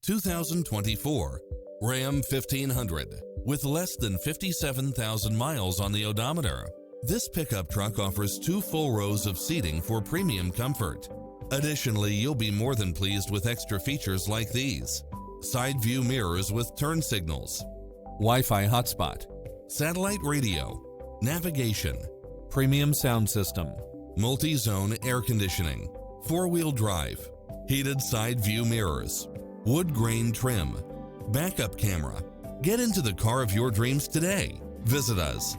2024 Ram 1500 with less than 57,000 miles on the odometer. This pickup truck offers 2 full rows of seating for premium comfort. Additionally, you'll be more than pleased with extra features like these: side view mirrors with turn signals, Wi-Fi hotspot, satellite radio, navigation, premium sound system, multi-zone air conditioning, 4-wheel drive, heated side view mirrors, wood grain trim, backup camera. Get into the car of your dreams today. Visit us.